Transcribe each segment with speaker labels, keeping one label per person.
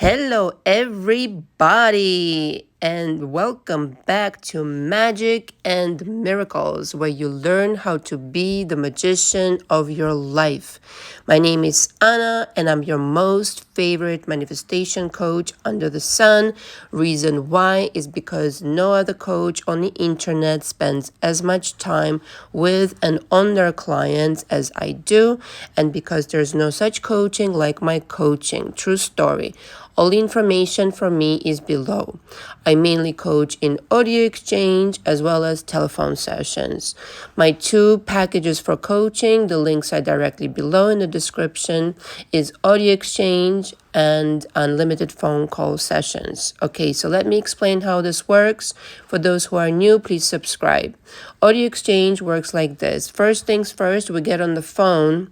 Speaker 1: Hello, everybody, and welcome back to Magic and Miracles, where you learn how to be the magician of your life. My name is Anna, and I'm your most favorite manifestation coach under the sun. Reason why is because no other coach on the internet spends as much time with and on their clients as I do, and because there's no such coaching like my coaching. True story. All the information from me is below. I mainly coach in audio exchange as well as telephone sessions. My two packages for coaching, the links are directly below in the description, is audio exchange and unlimited phone call sessions. Okay, so let me explain how this works. For those who are new, please subscribe. Audio exchange works like this. First things first, we get on the phone.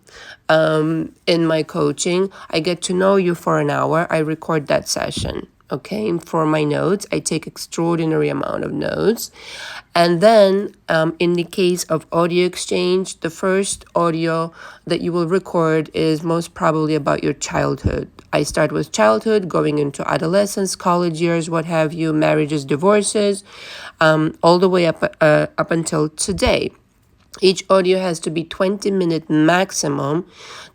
Speaker 1: In my coaching, I get to know you for an hour. I record that session. Okay, for my notes, I take extraordinary amount of notes. And then in the case of audio exchange, the first audio that you will record is most probably about your childhood. I start with childhood, going into adolescence, college years, what have you, marriages, divorces, all the way up until today. Each audio has to be 20-minute maximum.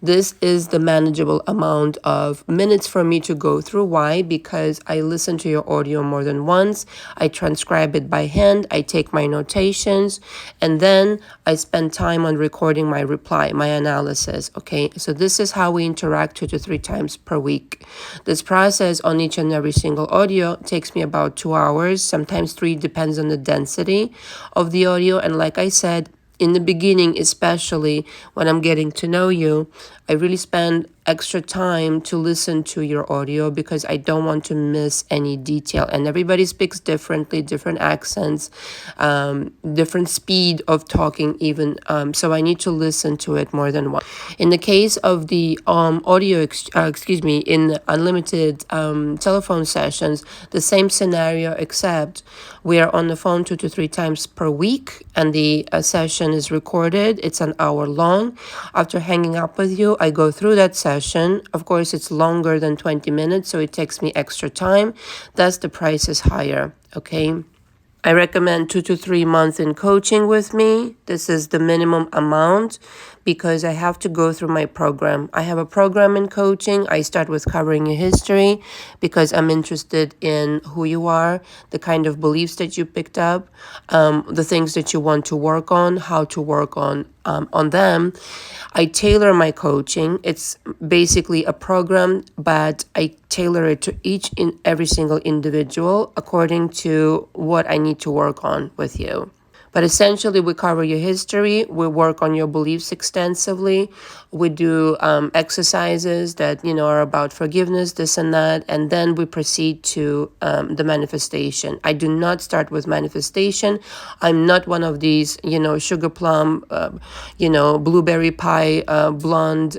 Speaker 1: This is the manageable amount of minutes for me to go through. Why? Because I listen to your audio more than once. I transcribe it by hand. I take my notations. And then I spend time on recording my reply, my analysis. Okay, so this is how we interact 2 to 3 times per week. This process on each and every single audio takes me about 2 hours, sometimes 3, depends on the density of the audio. And like I said, in the beginning, especially when I'm getting to know you, I really spend extra time to listen to your audio because I don't want to miss any detail. And everybody speaks differently, different accents, different speed of talking even. So I need to listen to it more than once. In the case of the audio, in unlimited telephone sessions, the same scenario, except we are on the phone 2 to 3 times per week, and the session is recorded. It's an hour long. After hanging up with you, I go through that session. Of course, it's longer than 20 minutes, so it takes me extra time. Thus, the price is higher, okay? I recommend 2 to 3 months in coaching with me. This is the minimum amount because I have to go through my program. I have a program in coaching. I start with covering your history because I'm interested in who you are, the kind of beliefs that you picked up, the things that you want to work on, how to work on them. I tailor my coaching. It's basically a program, but I tailor it to each and every single individual according to what I need to work on with you. But essentially, we cover your history. We work on your beliefs extensively. We do exercises that, are about forgiveness, this and that. And then we proceed to the manifestation. I do not start with manifestation. I'm not one of these, sugar plum, blueberry pie, blonde,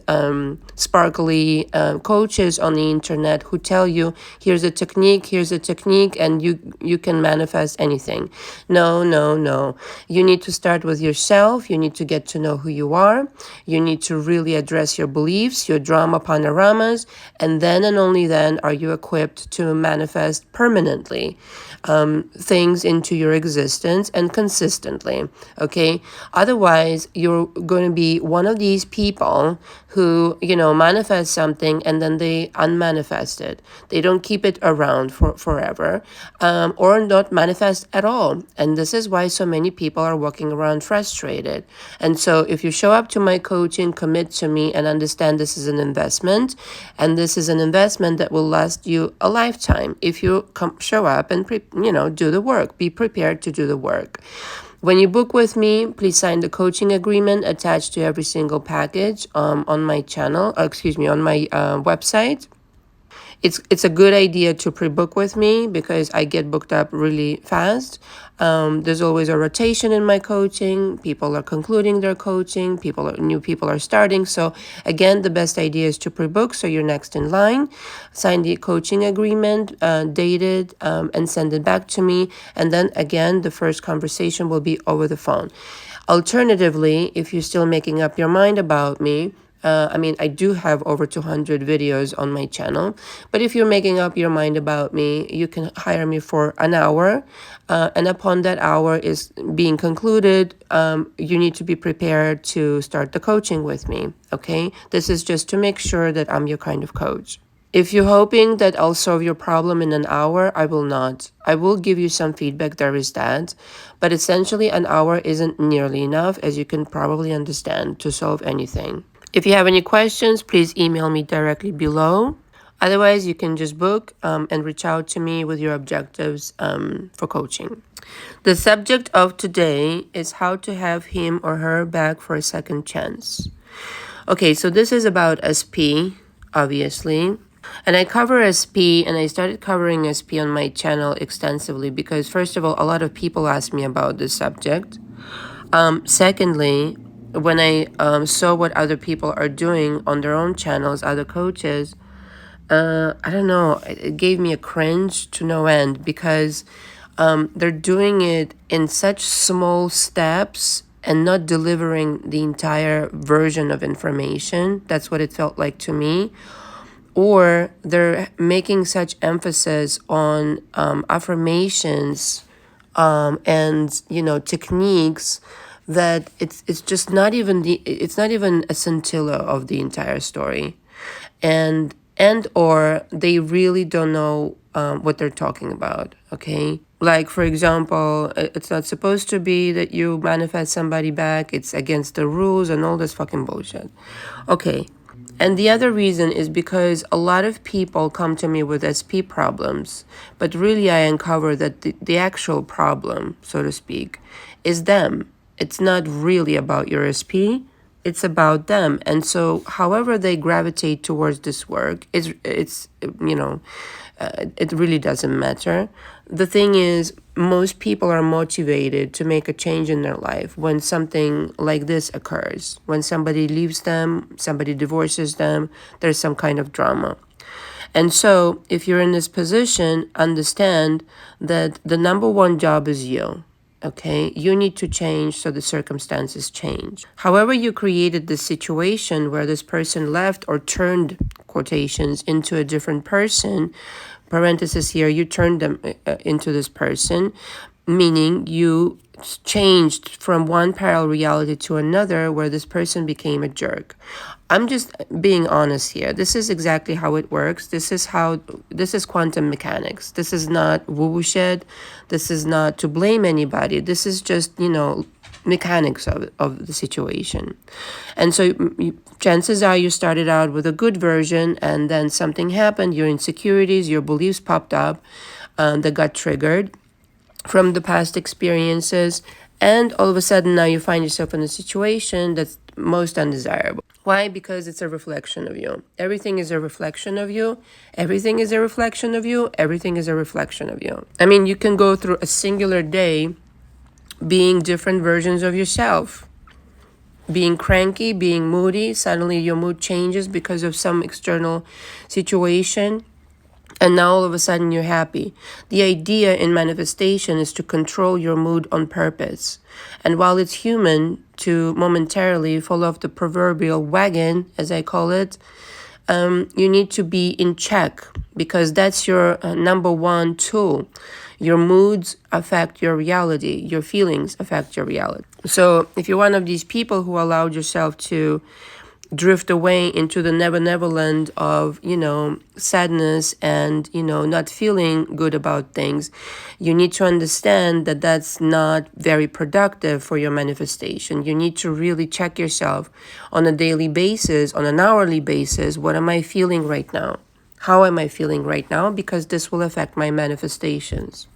Speaker 1: sparkly coaches on the internet who tell you, here's a technique, and you can manifest anything. No. You need to start with yourself. You need to get to know who you are. You need to really address your beliefs, your drama panoramas, and then and only then are you equipped to manifest permanently things into your existence and consistently, okay? Otherwise, you're going to be one of these people who, manifest something and then they unmanifest it. They don't keep it around for forever or not manifest at all. And this is why so many people are walking around frustrated. And so if you show up to my coaching, commit to me, and understand this is an investment, and this is an investment that will last you a lifetime if you show up and do the work. Be prepared to do the work. When you book with me, please sign the coaching agreement attached to every single package on my channel, on my website. It's a good idea to pre-book with me because I get booked up really fast. There's always a rotation in my coaching. People are concluding their coaching. New people are starting. So again, the best idea is to pre-book so you're next in line. Sign the coaching agreement, date it, and send it back to me. And then again, the first conversation will be over the phone. Alternatively, if you're still making up your mind about me, I do have over 200 videos on my channel, but if you're making up your mind about me, you can hire me for an hour. And upon that hour is being concluded, you need to be prepared to start the coaching with me. Okay. This is just to make sure that I'm your kind of coach. If you're hoping that I'll solve your problem in an hour, I will not. I will give you some feedback, there is that. But essentially, an hour isn't nearly enough, as you can probably understand, to solve anything. If you have any questions, please email me directly below. Otherwise, you can just book and reach out to me with your objectives for coaching. The subject of today is how to have him or her back for a second chance. Okay, so this is about SP, obviously. And I cover SP, and I started covering SP on my channel extensively because, first of all, a lot of people ask me about this subject. Secondly, when I saw what other people are doing on their own channels, other coaches, I don't know, it gave me a cringe to no end because they're doing it in such small steps and not delivering the entire version of information. That's what it felt like to me. Or they're making such emphasis on affirmations and techniques that it's just not even a scintilla of the entire story, and or they really don't know what they're talking about. Okay, like for example, it's not supposed to be that you manifest somebody back, it's against the rules and all this fucking bullshit. Okay. And the other reason is because a lot of people come to me with SP problems, but really I uncover that the actual problem, so to speak, is them. It's not really about your SP, it's about them. And so however they gravitate towards this work, it really doesn't matter. The thing is, most people are motivated to make a change in their life when something like this occurs. When somebody leaves them, somebody divorces them, there's some kind of drama. And so if you're in this position, understand that the number one job is you. Okay, you need to change so the circumstances change. However, you created this situation where this person left or turned, quotations, into a different person, parenthesis here, you turned them into this person, meaning you changed from one parallel reality to another where this person became a jerk. I'm just being honest here. This is exactly how it works. This is quantum mechanics. This is not woo-woo shit. This is not to blame anybody. This is just, mechanics of the situation. And so chances are you started out with a good version and then something happened, your insecurities, your beliefs popped up that got triggered from the past experiences, and all of a sudden now you find yourself in a situation that's most undesirable. Why? Because it's a reflection of you. Everything is a reflection of you. Everything is a reflection of you. Everything is a reflection of you. I mean, you can go through a singular day being different versions of yourself. Being cranky, being moody, suddenly your mood changes because of some external situation. And now all of a sudden you're happy. The idea in manifestation is to control your mood on purpose. And while it's human to momentarily fall off the proverbial wagon, as I call it, you need to be in check because that's your number one tool. Your moods affect your reality. Your feelings affect your reality. So if you're one of these people who allowed yourself to drift away into the never land of, sadness and, not feeling good about things, you need to understand that that's not very productive for your manifestation. You need to really check yourself on a daily basis, on an hourly basis. What am I feeling right now? How am I feeling right now? Because this will affect my manifestations.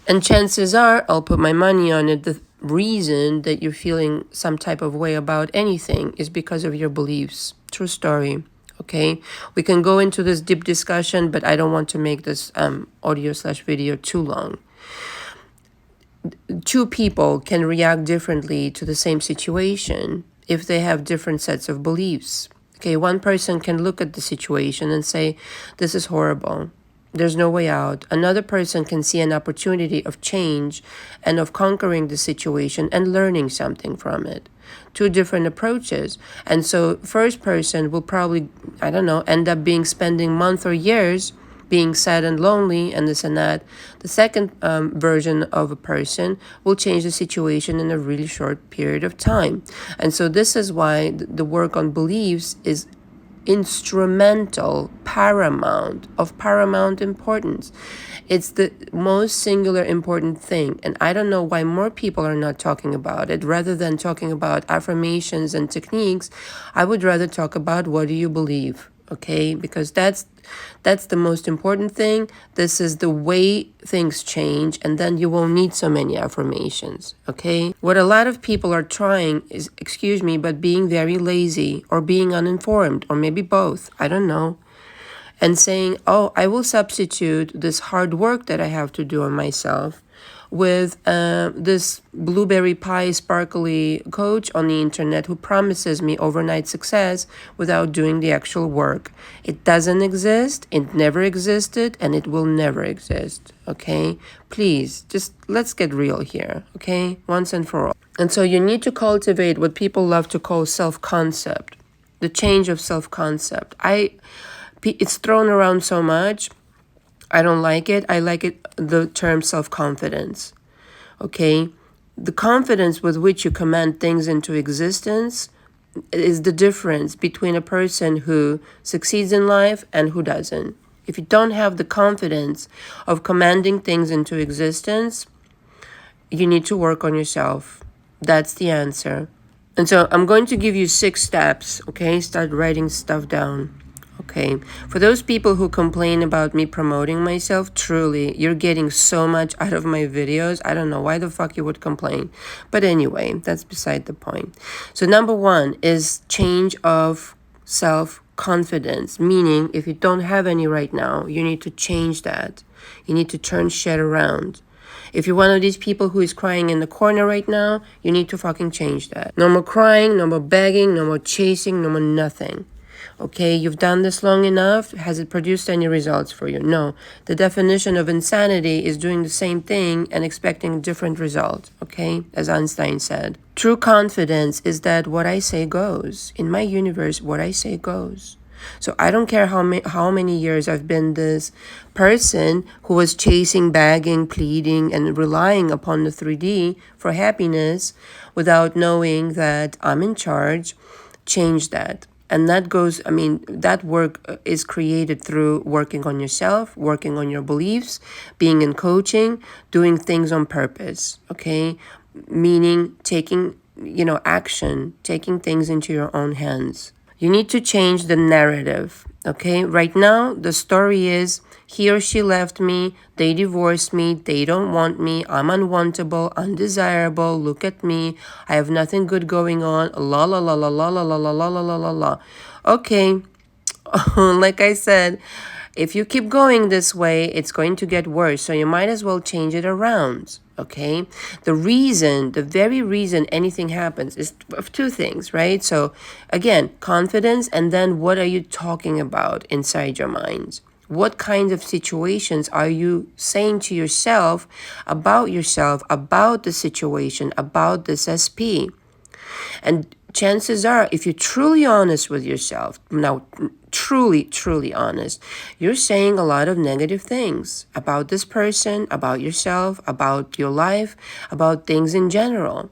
Speaker 1: And chances are, I'll put my money on it, the reason that you're feeling some type of way about anything is because of your beliefs. True story. Okay, we can go into this deep discussion, but I don't want to make this audio/video too long. Two people can react differently to the same situation if they have different sets of beliefs. Okay, one person can look at the situation and say, this is horrible. There's no way out. Another person can see an opportunity of change and of conquering the situation and learning something from it. Two different approaches. And so first person will probably, I don't know, end up spending months or years being sad and lonely and this and that. The second version of a person will change the situation in a really short period of time. And so this is why the work on beliefs is instrumental, of paramount importance. It's the most singular important thing. And I don't know why more people are not talking about it. Rather than talking about affirmations and techniques, I would rather talk about what do you believe, okay? Because that's the most important thing. This is the way things change, and then you won't need so many affirmations, okay? What a lot of people are trying is, excuse me, but being very lazy or being uninformed, or maybe both, I don't know, and saying, oh, I will substitute this hard work that I have to do on myself with this blueberry pie sparkly coach on the internet who promises me overnight success without doing the actual work. It doesn't exist, it never existed, and it will never exist, okay? Please, just let's get real here, okay? Once and for all. And so you need to cultivate what people love to call self-concept, the change of self-concept. It's thrown around so much. I don't like it. I like it, the term self-confidence, okay? The confidence with which you command things into existence is the difference between a person who succeeds in life and who doesn't. If you don't have the confidence of commanding things into existence, you need to work on yourself. That's the answer. And so I'm going to give you 6 steps, okay? Start writing stuff down. Okay, for those people who complain about me promoting myself, truly, you're getting so much out of my videos. I don't know why the fuck you would complain. But anyway, that's beside the point. So number 1 is change of self-confidence, meaning if you don't have any right now, you need to change that. You need to turn shit around. If you're one of these people who is crying in the corner right now, you need to fucking change that. No more crying, no more begging, no more chasing, no more nothing. Okay, you've done this long enough. Has it produced any results for you? No. The definition of insanity is doing the same thing and expecting different results, okay? As Einstein said. True confidence is that what I say goes. In my universe, what I say goes. So I don't care how many years I've been this person who was chasing, begging, pleading, and relying upon the 3D for happiness without knowing that I'm in charge. Change that. And that goes, that work is created through working on yourself, working on your beliefs, being in coaching, doing things on purpose, okay? Meaning taking, action, taking things into your own hands. You need to change the narrative, okay? Right now, the story is he or she left me, they divorced me, they don't want me, I'm unwantable, undesirable, look at me, I have nothing good going on, la la la la la la la la la la la la la. Okay, like I said, if you keep going this way, it's going to get worse, so you might as well change it around. Okay, the very reason anything happens is of 2 things, right? So again, confidence, and then what are you talking about inside your mind? What kind of situations are you saying to yourself, about the situation, about this SP? And chances are, if you're truly honest with yourself, now truly honest, you're saying a lot of negative things about this person, about yourself, about your life, about things in general.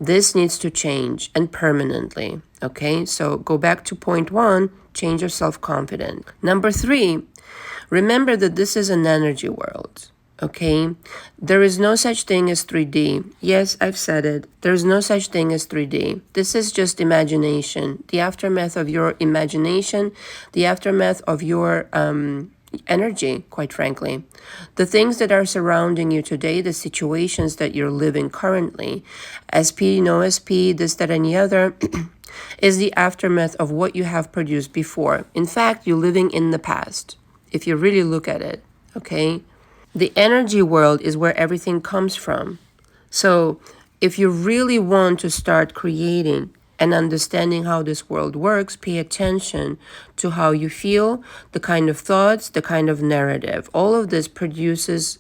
Speaker 1: This needs to change, and permanently, okay? So go back to point 1, change your self-confidence. Number 3, remember that this is an energy world. Okay, there is no such thing as 3D. Yes, I've said it. There's no such thing as 3D. This is just imagination. The aftermath of your imagination, the aftermath of your energy, quite frankly. The things that are surrounding you today, the situations that you're living currently, SP, no SP, this, that, and the other, is the aftermath of what you have produced before. In fact, you're living in the past, if you really look at it, okay? The energy world is where everything comes from. So if you really want to start creating and understanding how this world works, pay attention to how you feel, the kind of thoughts, the kind of narrative. All of this produces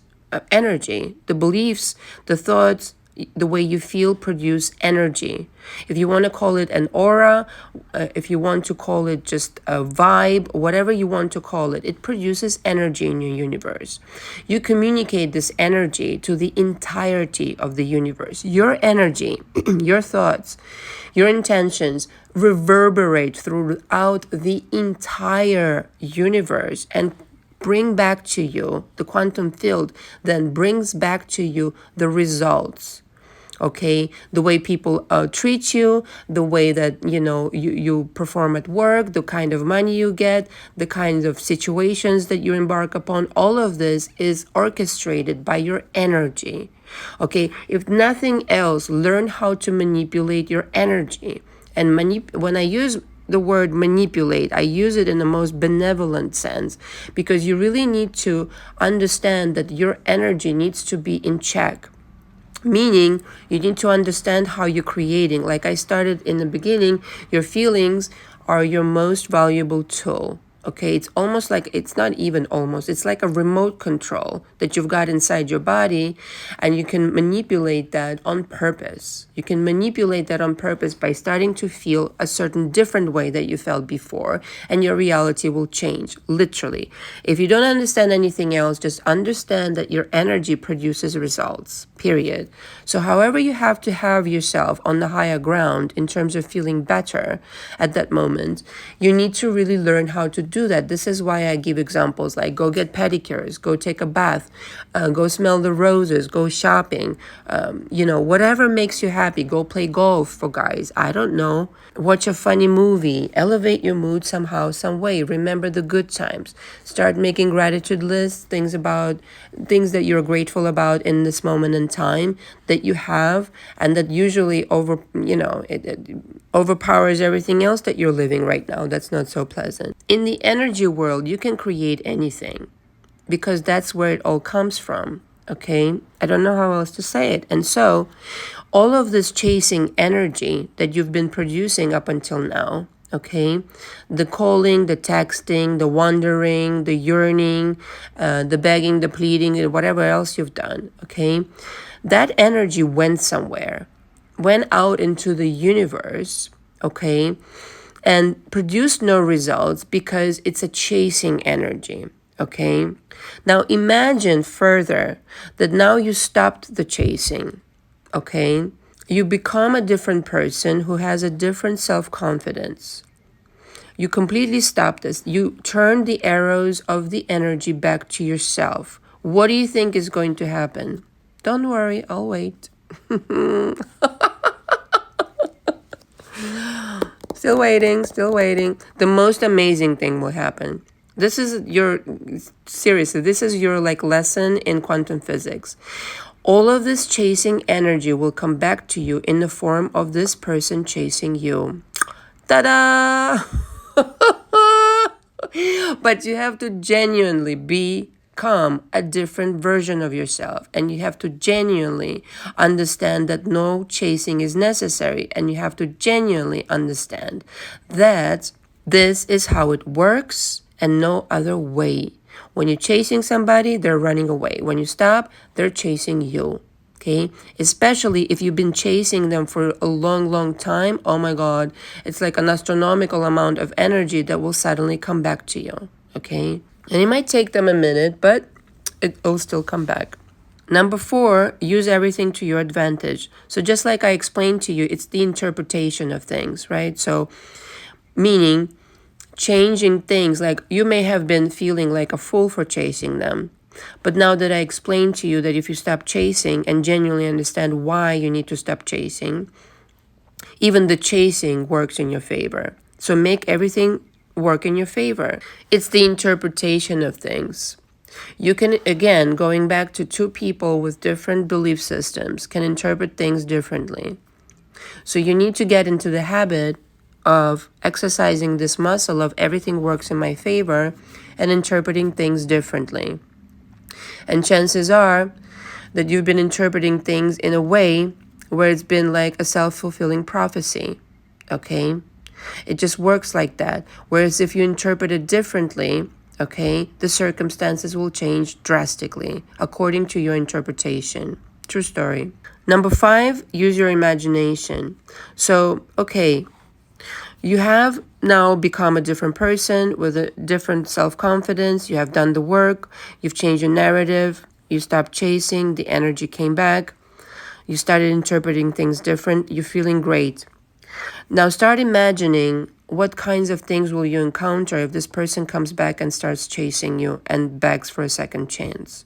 Speaker 1: energy. The beliefs, the thoughts, the way you feel produce energy. If you want to call it an aura, if you want to call it just a vibe, whatever you want to call it, it produces energy in your universe. You communicate this energy to the entirety of the universe. Your energy, your thoughts, your intentions reverberate throughout the entire universe and bring back to you, the quantum field then brings back to you the results. Okay, the way people treat you, the way that, you perform at work, the kind of money you get, the kinds of situations that you embark upon, all of this is orchestrated by your energy. Okay, if nothing else, learn how to manipulate your energy. And when I use the word manipulate, I use it in the most benevolent sense, because you really need to understand that your energy needs to be in check. Meaning, you need to understand how you're creating. Like I started in the beginning, your feelings are your most valuable tool. Okay, it's almost like, it's not even almost, it's like a remote control that you've got inside your body, and you can manipulate that on purpose. You can manipulate that on purpose by starting to feel a certain different way that you felt before, and your reality will change, literally. If you don't understand anything else, just understand that your energy produces results, period. So however you have to have yourself on the higher ground in terms of feeling better at that moment, you need to really learn how to do that. This is why I give examples like go get pedicures, go take a bath, go smell the roses, go shopping, whatever makes you happy. Go play golf for guys. I don't know. Watch a funny movie. Elevate your mood somehow, some way. Remember the good times. Start making gratitude lists, things that you're grateful about in this moment in time that you have, and that usually it overpowers everything else that you're living right now that's not so pleasant. In the energy world, you can create anything, because that's where it all comes from. Okay, I don't know how else to say it. And so all of this chasing energy that you've been producing up until now, okay, the calling, the texting, the wondering, the yearning, the begging, the pleading, whatever else you've done, okay, that energy went somewhere, went out into the universe, okay, and produced no results because it's a chasing energy. Okay, now imagine further that now you stopped the chasing. Okay, you become a different person who has a different self-confidence. You completely stop this. You turn the arrows of the energy back to yourself. What do you think is going to happen? Don't worry, I'll wait. Still waiting. The most amazing thing will happen. This is your lesson in quantum physics. All of this chasing energy will come back to you in the form of this person chasing you. Ta-da! But you have to genuinely become a different version of yourself, and you have to genuinely understand that no chasing is necessary, and you have to genuinely understand that this is how it works and no other way. When you're chasing somebody, they're running away. When you stop, they're chasing you. Okay, especially if you've been chasing them for a long time. Oh my God, it's like an astronomical amount of energy that will suddenly come back to you. Okay, and it might take them a minute, but it will still come back. Number 4, use everything to your advantage. So just like I explained to you, it's the interpretation of things, right? So meaning changing things, like you may have been feeling like a fool for chasing them. But now that I explained to you that if you stop chasing and genuinely understand why you need to stop chasing, even the chasing works in your favor. So make everything work in your favor. It's the interpretation of things. You can, again, going back to two people with different belief systems, can interpret things differently. So you need to get into the habit of exercising this muscle of everything works in my favor and interpreting things differently. And chances are that you've been interpreting things in a way where it's been like a self-fulfilling prophecy. Okay? It just works like that. Whereas if you interpret it differently, okay, the circumstances will change drastically according to your interpretation. True story. Number 5, use your imagination. So, okay, you have now become a different person with a different self-confidence. You have done the work. You've changed your narrative. You stopped chasing. The energy came back. You started interpreting things different. You're feeling great. Now start imagining what kinds of things will you encounter if this person comes back and starts chasing you and begs for a second chance.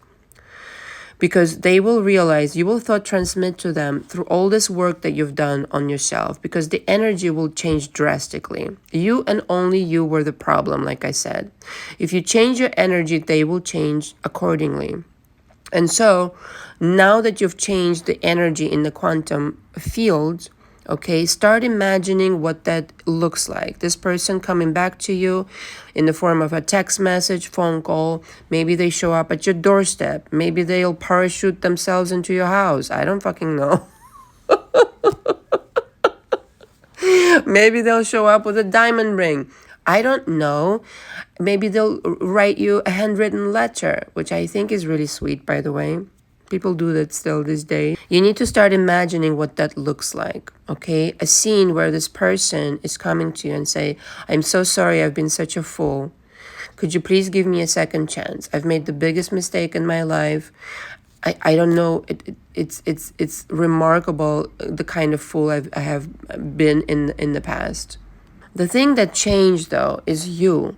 Speaker 1: Because they will realize, you will thought transmit to them through all this work that you've done on yourself, because the energy will change drastically. You and only you were the problem, like I said. If you change your energy, they will change accordingly. And so now that you've changed the energy in the quantum field, okay, start imagining what that looks like. This person coming back to you in the form of a text message, phone call. Maybe they show up at your doorstep. Maybe they'll parachute themselves into your house. I don't fucking know. Maybe they'll show up with a diamond ring. I don't know. Maybe they'll write you a handwritten letter, which I think is really sweet, by the way. People do that still these days. You need to start imagining what that looks like, okay? A scene where this person is coming to you and say, I'm so sorry, I've been such a fool. Could you please give me a second chance? I've made the biggest mistake in my life. I don't know. It's remarkable the kind of fool I have been in the past. The thing that changed, though, is you.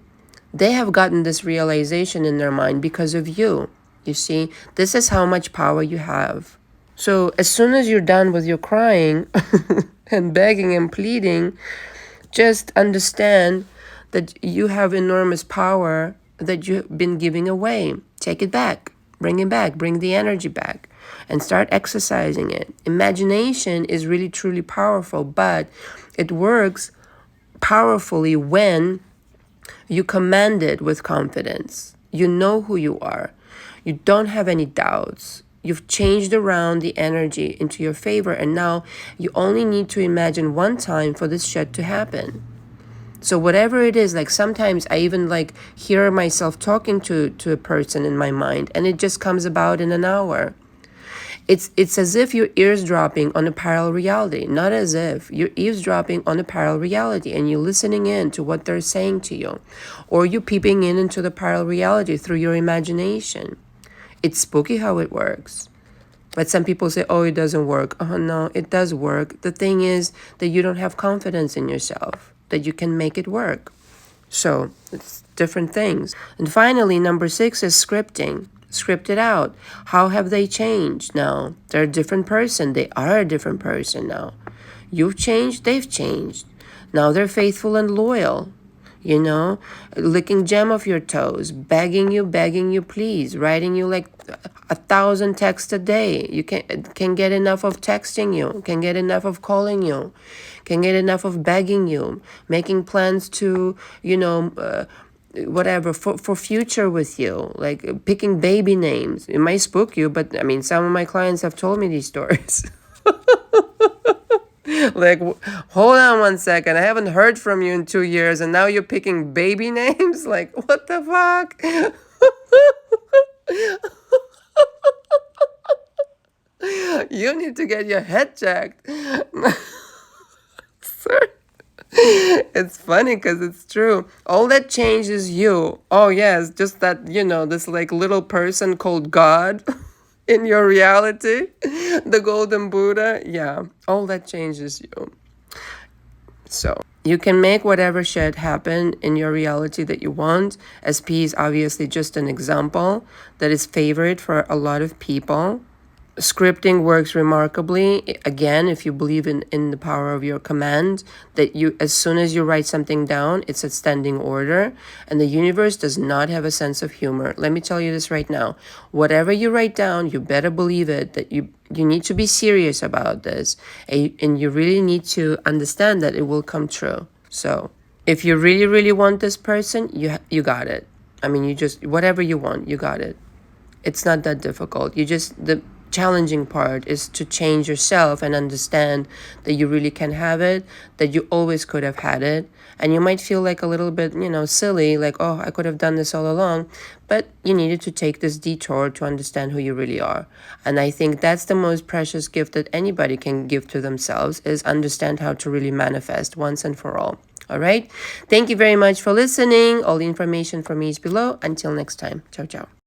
Speaker 1: They have gotten this realization in their mind because of you. You see, this is how much power you have. So as soon as you're done with your crying and begging and pleading, just understand that you have enormous power that you've been giving away. Take it back. Bring it back. Bring the energy back. And start exercising it. Imagination is really, truly powerful, but it works powerfully when you command it with confidence. You know who you are. You don't have any doubts. You've changed around the energy into your favor, and now you only need to imagine one time for this shit to happen. So whatever it is, like sometimes I even like hear myself talking to a person in my mind, and it just comes about in an hour. It's as if you're eavesdropping on a parallel reality, not as if you're eavesdropping on a parallel reality and you're listening in to what they're saying to you, or you're peeping into the parallel reality through your imagination. It's spooky how it works. But some people say, oh, it doesn't work. Oh, no, it does work. The thing is that you don't have confidence in yourself, that you can make it work. So it's different things. And finally, number 6 is scripting. Script it out. How have they changed now? They're a different person. They are a different person now. You've changed. They've changed. Now they're faithful and loyal. You know, licking gem off your toes, begging you, please, writing you like 1,000 texts a day. You can get enough of texting you, can get enough of calling you, can get enough of begging you, making plans to, whatever, for future with you, like picking baby names. It might spook you, but I mean, some of my clients have told me these stories. Like, hold on one second. I haven't heard from you in 2 years, and now you're picking baby names? Like, what the fuck? You need to get your head checked. Sorry. It's funny because it's true. All that changes you. Oh, yes, just that, this like little person called God. In your reality, the golden Buddha, yeah, all that changes you. So you can make whatever shit happen in your reality that you want. SP is obviously just an example that is favored for a lot of people. Scripting works remarkably. Again, if you believe in the power of your command, that you, as soon as you write something down, it's a standing order. And the universe does not have a sense of humor. Let me tell you this right now. Whatever you write down, you better believe it, that you need to be serious about this. And you really need to understand that it will come true. So if you really, really want this person, you got it. I mean, you just, whatever you want, you got it. It's not that difficult. The challenging part is to change yourself and understand that you really can have it, that you always could have had it. And you might feel like a little bit, silly, like, oh, I could have done this all along. But you needed to take this detour to understand who you really are. And I think that's the most precious gift that anybody can give to themselves, is understand how to really manifest once and for all. All right. Thank you very much for listening. All the information for me is below. Until next time. Ciao, ciao.